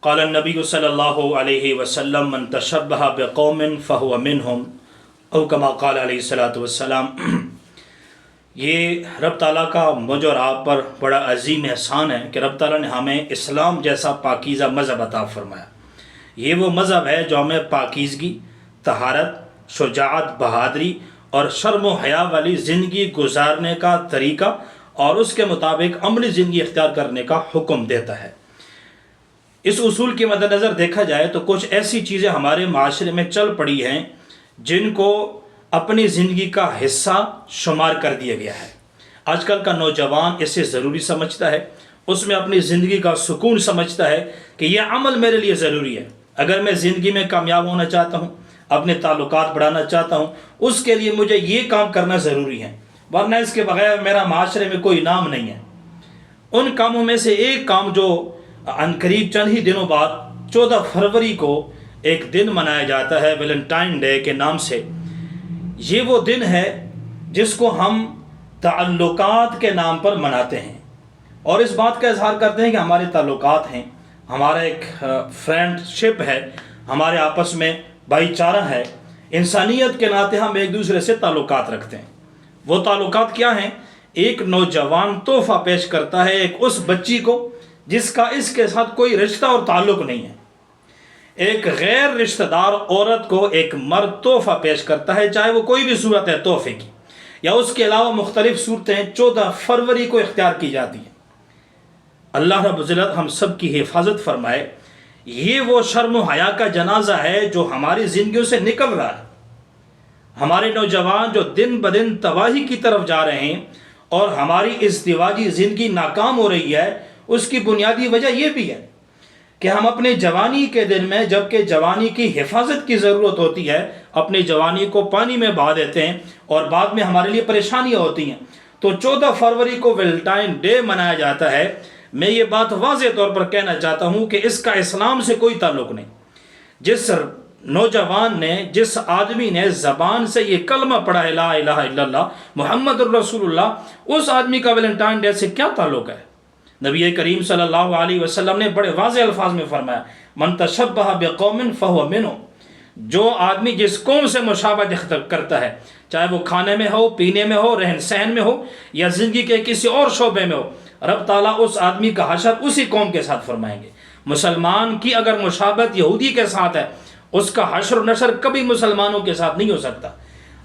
قال النبی صلی اللہ علیہ وسلم من تشبہ بقوم فہو منہم او کما قال علیہ الصلوۃ والسلام۔ یہ رب تعالیٰ کا مجھ اور آپ پر بڑا عظیم احسان ہے کہ رب تعالیٰ نے ہمیں اسلام جیسا پاکیزہ مذہب عطا فرمایا۔ یہ وہ مذہب ہے جو ہمیں پاکیزگی، طہارت، شجاعت، بہادری اور شرم و حیا والی زندگی گزارنے کا طریقہ اور اس کے مطابق عملی زندگی اختیار کرنے کا حکم دیتا ہے۔ اس اصول کے مد نظر دیکھا جائے تو کچھ ایسی چیزیں ہمارے معاشرے میں چل پڑی ہیں جن کو اپنی زندگی کا حصہ شمار کر دیا گیا ہے۔ آج کل کا نوجوان اسے ضروری سمجھتا ہے، اس میں اپنی زندگی کا سکون سمجھتا ہے کہ یہ عمل میرے لیے ضروری ہے۔ اگر میں زندگی میں کامیاب ہونا چاہتا ہوں، اپنے تعلقات بڑھانا چاہتا ہوں، اس کے لیے مجھے یہ کام کرنا ضروری ہے، ورنہ اس کے بغیر میرا معاشرے میں کوئی نام نہیں ہے۔ ان کاموں میں سے ایک کام جو عنقریب چند ہی دنوں بعد 14 فروری کو ایک دن منایا جاتا ہے ویلنٹائن ڈے کے نام سے، یہ وہ دن ہے جس کو ہم تعلقات کے نام پر مناتے ہیں اور اس بات کا اظہار کرتے ہیں کہ ہمارے تعلقات ہیں، ہمارا ایک فرینڈ شپ ہے، ہمارے آپس میں بھائی چارہ ہے، انسانیت کے ناطے ہم ایک دوسرے سے تعلقات رکھتے ہیں۔ وہ تعلقات کیا ہیں؟ ایک نوجوان تحفہ پیش کرتا ہے ایک اس بچی کو جس کا اس کے ساتھ کوئی رشتہ اور تعلق نہیں ہے۔ ایک غیر رشتہ دار عورت کو ایک مرد تحفہ پیش کرتا ہے، چاہے وہ کوئی بھی صورت ہے تحفے کی، یا اس کے علاوہ مختلف صورتیں 14 فروری کو اختیار کی جاتی ہیں۔ اللہ رب العزت ہم سب کی حفاظت فرمائے۔ یہ وہ شرم و حیا کا جنازہ ہے جو ہماری زندگیوں سے نکل رہا ہے۔ ہمارے نوجوان جو دن بدن تباہی کی طرف جا رہے ہیں اور ہماری ازدواجی زندگی ناکام ہو رہی ہے، اس کی بنیادی وجہ یہ بھی ہے کہ ہم اپنے جوانی کے دن میں، جبکہ جوانی کی حفاظت کی ضرورت ہوتی ہے، اپنی جوانی کو پانی میں بہا دیتے ہیں اور بعد میں ہمارے لیے پریشانیاں ہوتی ہیں۔ تو 14 فروری کو ویلنٹائن ڈے منایا جاتا ہے۔ میں یہ بات واضح طور پر کہنا چاہتا ہوں کہ اس کا اسلام سے کوئی تعلق نہیں۔ جس نوجوان نے، جس آدمی نے زبان سے یہ کلمہ پڑھا ہے لا الہ الا اللہ محمد الرسول اللہ، اس آدمی کا ویلنٹائن ڈے سے کیا تعلق ہے؟ نبی کریم صلی اللہ علیہ وسلم نے بڑے واضح الفاظ میں فرمایا من تشبہ بقوم فہو منہم۔ جو آدمی جس قوم سے مشابہت کرتا ہے، چاہے وہ کھانے میں ہو، پینے میں ہو، رہن سہن میں ہو، یا زندگی کے کسی اور شعبے میں ہو، رب تعالیٰ اس آدمی کا حشر اسی قوم کے ساتھ فرمائیں گے۔ مسلمان کی اگر مشابہت یہودی کے ساتھ ہے، اس کا حشر و نشر کبھی مسلمانوں کے ساتھ نہیں ہو سکتا۔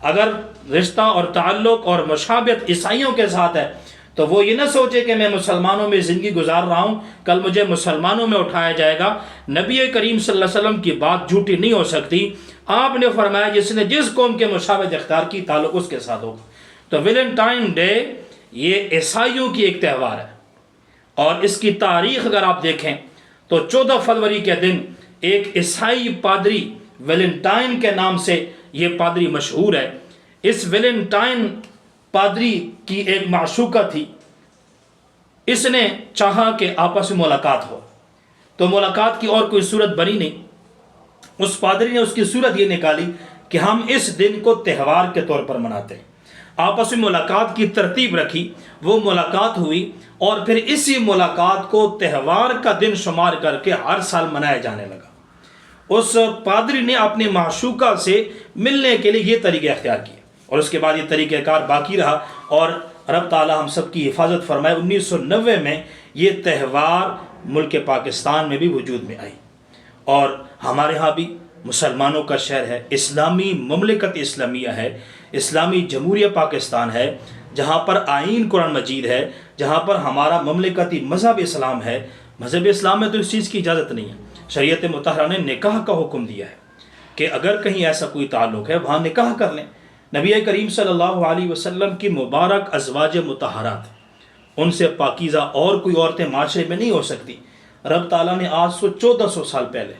اگر رشتہ اور تعلق اور مشابہت عیسائیوں کے ساتھ ہے تو وہ یہ نہ سوچے کہ میں مسلمانوں میں زندگی گزار رہا ہوں، کل مجھے مسلمانوں میں اٹھایا جائے گا۔ نبی کریم صلی اللہ علیہ وسلم کی بات جھوٹی نہیں ہو سکتی۔ آپ نے فرمایا جس نے جس قوم کے مشابہت اختیار کی، تعلق اس کے ساتھ ہوگا۔ تو ویلنٹائن ڈے یہ عیسائیوں کی ایک تہوار ہے، اور اس کی تاریخ اگر آپ دیکھیں تو 14 فروری کے دن ایک عیسائی پادری ویلنٹائن کے نام سے یہ پادری مشہور ہے۔ اس ویلنٹائن پادری کی ایک معشوقہ تھی، اس نے چاہا کہ آپس میں ملاقات ہو، تو ملاقات کی اور کوئی صورت بنی نہیں۔ اس پادری نے اس کی صورت یہ نکالی کہ ہم اس دن کو تہوار کے طور پر مناتے ہیں۔ آپس میں ملاقات کی ترتیب رکھی، وہ ملاقات ہوئی، اور پھر اسی ملاقات کو تہوار کا دن شمار کر کے ہر سال منایا جانے لگا۔ اس پادری نے اپنی معشوقہ سے ملنے کے لیے یہ طریقہ اختیار کیا، اور اس کے بعد یہ طریقہ کار باقی رہا، اور رب تعالی ہم سب کی حفاظت فرمائے۔ 1990 میں یہ تہوار ملک پاکستان میں بھی وجود میں آئی، اور ہمارے ہاں بھی مسلمانوں کا شہر ہے، اسلامی مملکت اسلامیہ ہے، اسلامی جمہوریہ پاکستان ہے، جہاں پر آئین قرآن مجید ہے، جہاں پر ہمارا مملکتی مذہب اسلام ہے۔ مذہب اسلام میں تو اس چیز کی اجازت نہیں ہے۔ شریعت مطہرہ نے نکاح کا حکم دیا ہے کہ اگر کہیں ایسا کوئی تعلق ہے وہاں نکاح کر لیں۔ نبی کریم صلی اللہ علیہ وسلم کی مبارک ازواج مطہرات، ان سے پاکیزہ اور کوئی عورتیں معاشرے میں نہیں ہو سکتی۔ رب تعالیٰ نے آج سے 1400 سال پہلے،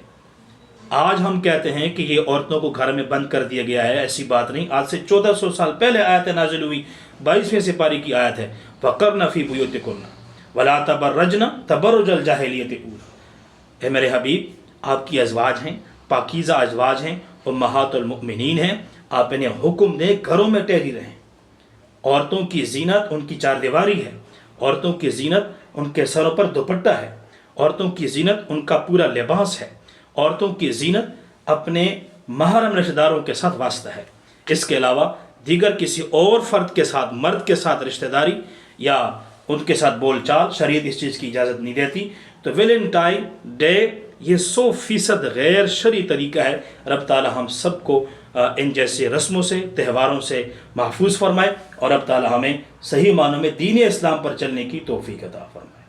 آج ہم کہتے ہیں کہ یہ عورتوں کو گھر میں بند کر دیا گیا ہے، ایسی بات نہیں۔ آج سے 1400 سال پہلے آیت نازل ہوئی، 22ویں سپارے کی آیت ہے، فَقَرْنَ فِي بُيُوتِكُنَّ وَلَا تَبَرَّجْنَ تَبَرُّجَ الْجَاهِلِيَّةِ الْأُولَىٰ۔ اے میرے حبیب، آپ کی ازواج ہیں، پاکیزہ ازواج ہیں، امہات المؤمنین ہیں، آپ انہیں حکم دیں گھروں میں ٹھہری رہیں۔ عورتوں کی زینت ان کی چار دیواری ہے، عورتوں کی زینت ان کے سروں پر دوپٹہ ہے، عورتوں کی زینت ان کا پورا لباس ہے۔ عورتوں کی زینت اپنے محرم رشتہ داروں کے ساتھ واسطہ ہے، اس کے علاوہ دیگر کسی اور فرد کے ساتھ، مرد کے ساتھ رشتہ داری یا ان کے ساتھ بول چال شریعت اس چیز کی اجازت نہیں دیتی۔ تو ویلنٹائن ڈے یہ 100% غیر شرعی طریقہ ہے۔ رب تعالی ہم سب کو ان جیسے رسموں سے، تہواروں سے محفوظ فرمائے، اور رب تعالی ہمیں صحیح معنوں میں دین اسلام پر چلنے کی توفیق عطا فرمائے۔